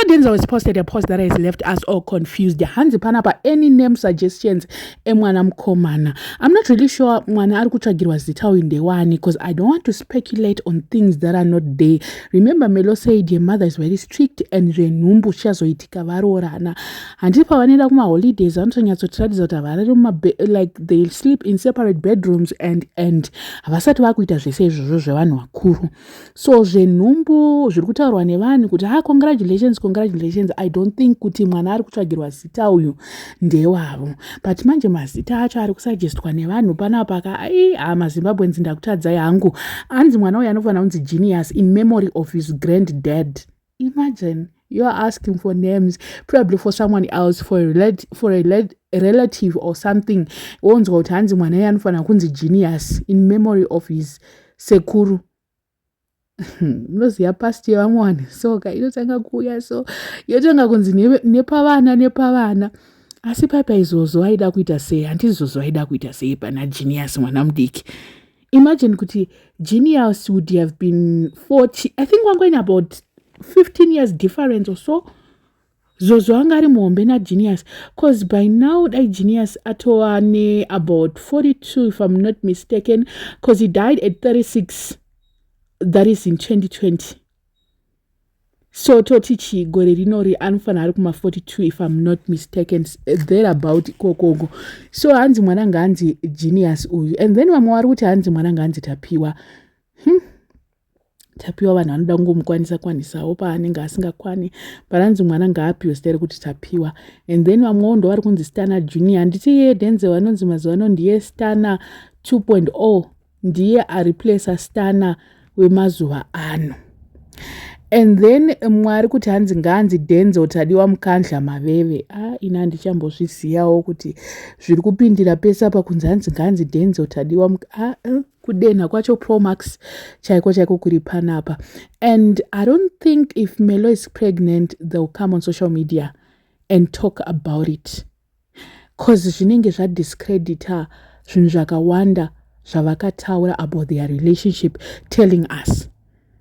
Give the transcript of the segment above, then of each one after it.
Denzel has posted a post that has left us all confused. Hanzi panapa any name suggestions emwana mkomana. I'm not really sure mwana ari kutsvagirwa zita ndewani because I don't want to speculate on things that are not there. Remember Melo said your mother is very strict and renumbu shazoitika varorana. Handiti pavanoenda kuma holidays vanotonyatsotiratidza kuti vari like they sleep in separate bedrooms and havasati vakuita zvese izvozvo zvevanhu vakuru. So zvenhumbu zviri kutaurwa nevanhu kuti congratulations, I don't think kuti mwana ari kutsvagirwa zita uyu ndewavo. But manje mazita acho ari kusuggestwa nevanhu panapa maZimbabweans ndakutadzai hangu. Anzi mwana uyu anofanira kunzi Genius in memory of his granddad. Imagine you're asking for names probably for someone else, for a relative or something. Wonzwa kuti hanzi mwana uyu anofanira kunzi Genius in memory of his sekuru. Mnoziya past yevamwani soka inotanga kuuya so yotanga kunzi nepavana asi paipa izvozvo vaida kuita sei? Handiti izvozvo vaida kuita sei pana Genius mwana mudiki? Imagine kuti Genius would have been 40, I think one going about 15 years difference or so. Zozo angari muhombe na Genius because by now that Genius atowane about 42 if I'm not mistaken, because he died at 36. That is in 2020. So totichi gore rinori anofana ari kuma 42 if I'm not mistaken, there about kokogo. So hanzi mwana nganzi Genius uyu, and then vamwe vari kuti hanzi mwana nganzi Tapiwa. Tapiwa vanhu vanoda kungomukwanisa-kwanisawo paanenge asingakwani, but hanzi mwana ngaapiwe zita kuti Tapiwa. And then vamwewo ndo vari kunzi Stana Junior. Handiti iye Denzel vanonzi mazuva ano ndiye Stana 2.0, ndiye areplace Stana wemazuva ano. And then mwari kuti hanzi nganzi Denzel Tadiwa Mukandla Maveve. Ina handichambozvizivawo kuti zviri kupindira pesa apa kunzi hanzi nganzi Denzel Tadiwa kudenha kwacho Promax chaiko kuri panapa. And I don't think if Melo is pregnant they'll come on social media and talk about it, because zvinenge zvadiscredita zvinhu zvakawanda zvavakataura about their relationship, telling us.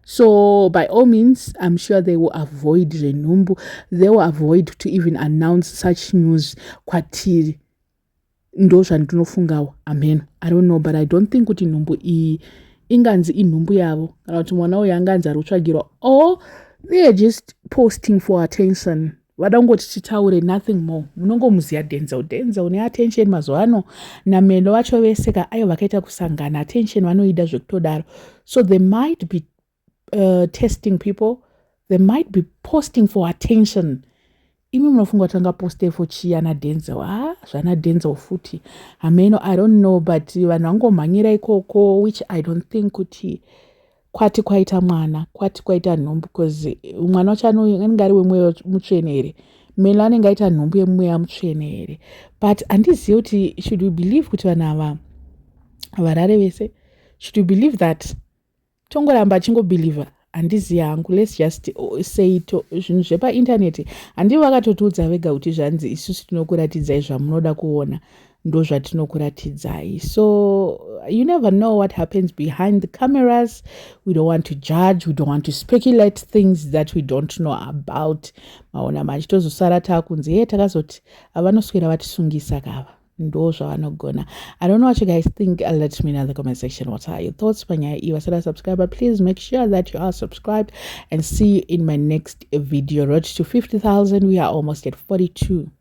So by all means, I'm sure they will avoid Renumbu. They will avoid to even announce such news kwatiri. Ndo zvandinofungawo. Amen. I don't know, but I don't think kuti nhumbu inganzi inhumbu yavo. Kana kuti mwana uyu anganzi ari kutsvagirwa. Or they're just posting for attention. Vadangoti titaure nothing more. Munongomuziya Denzel ne-attention mazuva ano naMelo vacho vese aiyo vakaita kusangana attention vanoida zvekutodaro. So they might be testing people, they might be posting for attention. Imi munofunga kuti angaposte for chia na Denzel? Zvana Denzel futi. Ameno I don't know, but vanhu vangomhanyira ikoko, which I don't think kuti kwati kwaita mwana, kwati kwaita nhumbu, because mwana wacho anenge ari wemweya mutsvene here, Melo anenge aita nhumbu yemweya mutsvene here. But handizivi kuti should we believe kuti vanhu ava varare vese? Should we believe that? Tongoramba chingobeliever. Handizivi hangu, let's just say it. Zvinhu zvepaindaneti handivi vakatotiudza vega kuti zvanzi isusu tinokuratidzai zvamunoda kuona ndo zvatinokuratidzai. So you never know what happens behind the cameras. We don't want to judge, we don't want to speculate things that we don't know about. Maona machitozosara takunzi takazoti avanoswera vatisungisa kava. Ndo zvavanogona. I don't know what you guys think. Let me know in the comment section what are your thoughts. Panyaya iwasara subscriber, please make sure that you are subscribed, and see you in my next video. Road to 50,000. We are almost at 42.